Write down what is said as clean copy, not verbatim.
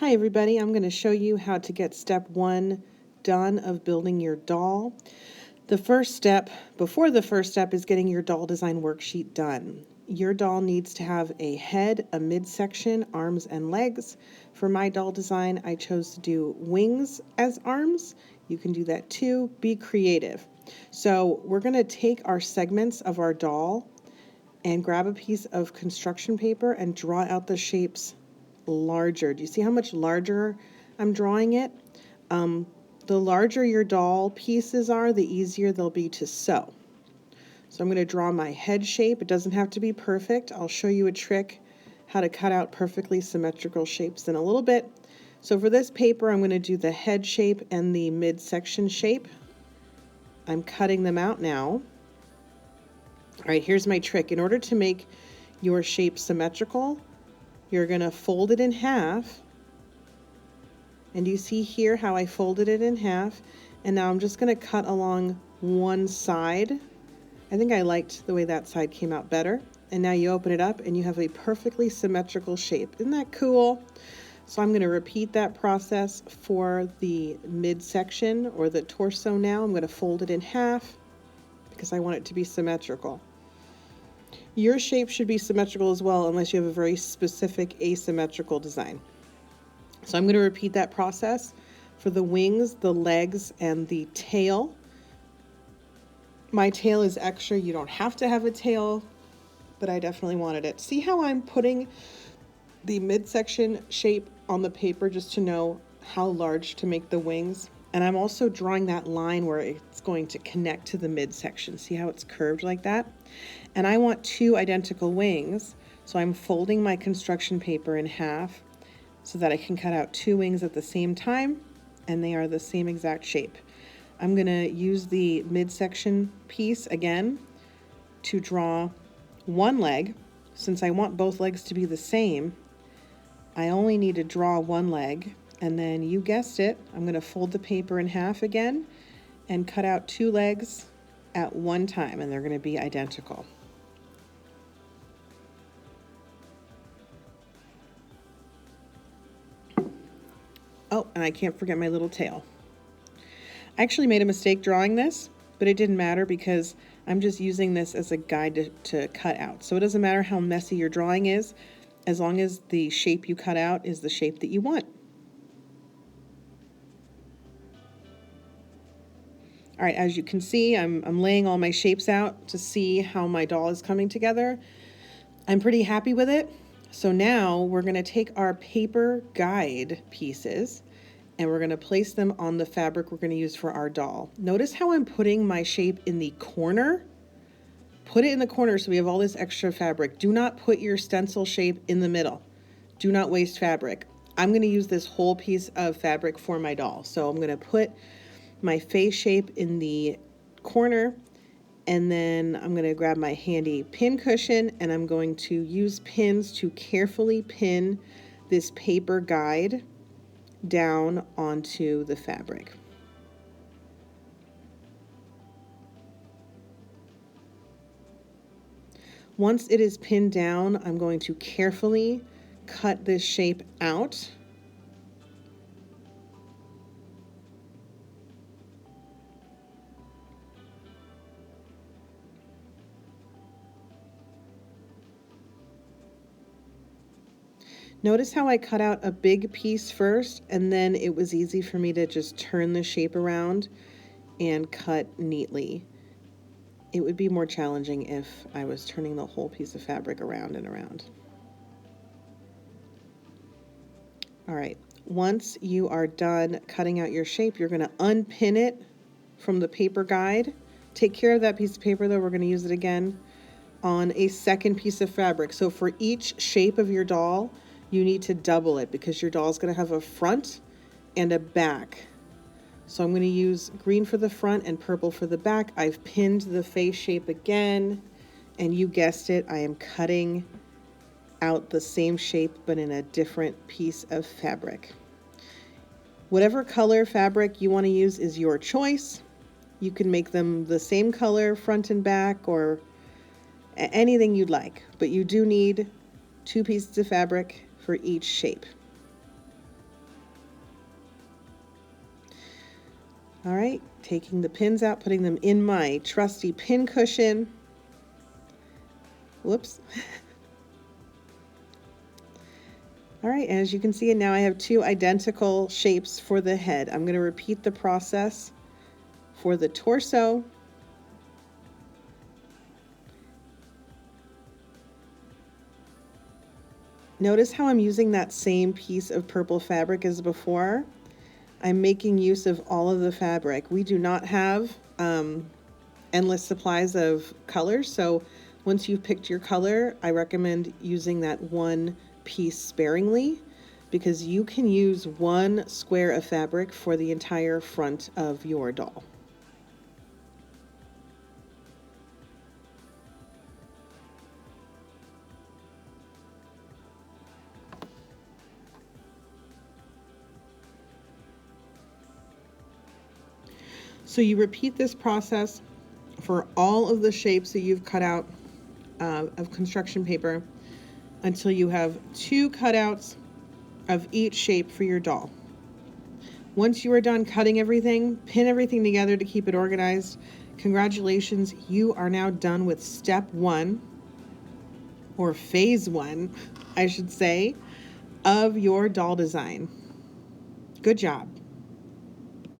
Hi everybody, I'm going to show you how to get step 1 done of building your doll. The first step, before the first step, is getting your doll design worksheet done. Your doll needs to have a head, a midsection, arms and legs. For my doll design, I chose to do wings as arms. You can do that too. Be creative. So we're going to take our segments of our doll and grab a piece of construction paper and draw out the shapes larger. Do you see how much larger I'm drawing it? The larger your doll pieces are, the easier they'll be to sew. So I'm going to draw my head shape. It doesn't have to be perfect. I'll show you a trick how to cut out perfectly symmetrical shapes in a little bit. So for this paper, I'm going to do the head shape and the midsection shape. I'm cutting them out now. All right, here's my trick. In order to make your shape symmetrical, you're going to fold it in half. And you see here how I folded it in half. And now I'm just going to cut along one side. I think I liked the way that side came out better. And now you open it up and you have a perfectly symmetrical shape. Isn't that cool? So I'm going to repeat that process for the midsection or the torso now. I'm going to fold it in half because I want it to be symmetrical. Your shape should be symmetrical as well unless you have a very specific asymmetrical design. So I'm going to repeat that process for the wings, the legs, and the tail. My tail is extra. You don't have to have a tail, but I definitely wanted it. See how I'm putting the midsection shape on the paper just to know how large to make the wings? And I'm also drawing that line where it's going to connect to the midsection. See how it's curved like that? And I want two identical wings, so I'm folding my construction paper in half so that I can cut out two wings at the same time, and they are the same exact shape. I'm going to use the midsection piece again to draw one leg. Since I want both legs to be the same, I only need to draw one leg, and then you guessed it, I'm going to fold the paper in half again and cut out two legs at one time, and they're going to be identical. Oh, and I can't forget my little tail. I actually made a mistake drawing this, but it didn't matter because I'm just using this as a guide to cut out. So it doesn't matter how messy your drawing is, as long as the shape you cut out is the shape that you want. All right, as you can see, I'm laying all my shapes out to see how my doll is coming together. I'm pretty happy with it. So now we're going to take our paper guide pieces and we're going to place them on the fabric we're going to use for our doll. Notice how I'm putting my shape in the corner. Put it in the corner so we have all this extra fabric. Do not put your stencil shape in the middle. Do not waste fabric. I'm going to use this whole piece of fabric for my doll. So I'm going to put my face shape in the corner, and then I'm going to grab my handy pin cushion and I'm going to use pins to carefully pin this paper guide down onto the fabric. Once it is pinned down, I'm going to carefully cut this shape out. Notice how I cut out a big piece first, and then it was easy for me to just turn the shape around and cut neatly. It would be more challenging if I was turning the whole piece of fabric around and around. All right, once you are done cutting out your shape, you're going to unpin it from the paper guide. Take care of that piece of paper though, we're going to use it again on a second piece of fabric. So for each shape of your doll, you need to double it because your doll is going to have a front and a back. So I'm going to use green for the front and purple for the back. I've pinned the face shape again, and you guessed it, I am cutting out the same shape but in a different piece of fabric. Whatever color fabric you want to use is your choice. You can make them the same color front and back or anything you'd like, but you do need two pieces of fabric for each shape. All right, taking the pins out, putting them in my trusty pin cushion. Whoops. All right, and as you can see, now I have two identical shapes for the head. I'm going to repeat the process for the torso. Notice how I'm using that same piece of purple fabric as before. I'm making use of all of the fabric. We do not have endless supplies of colors, so once you've picked your color, I recommend using that one piece sparingly, because you can use one square of fabric for the entire front of your doll. So you repeat this process for all of the shapes that you've cut out of construction paper until you have two cutouts of each shape for your doll. Once you are done cutting everything, pin everything together to keep it organized. Congratulations, you are now done with step one, or phase one, I should say, of your doll design. Good job.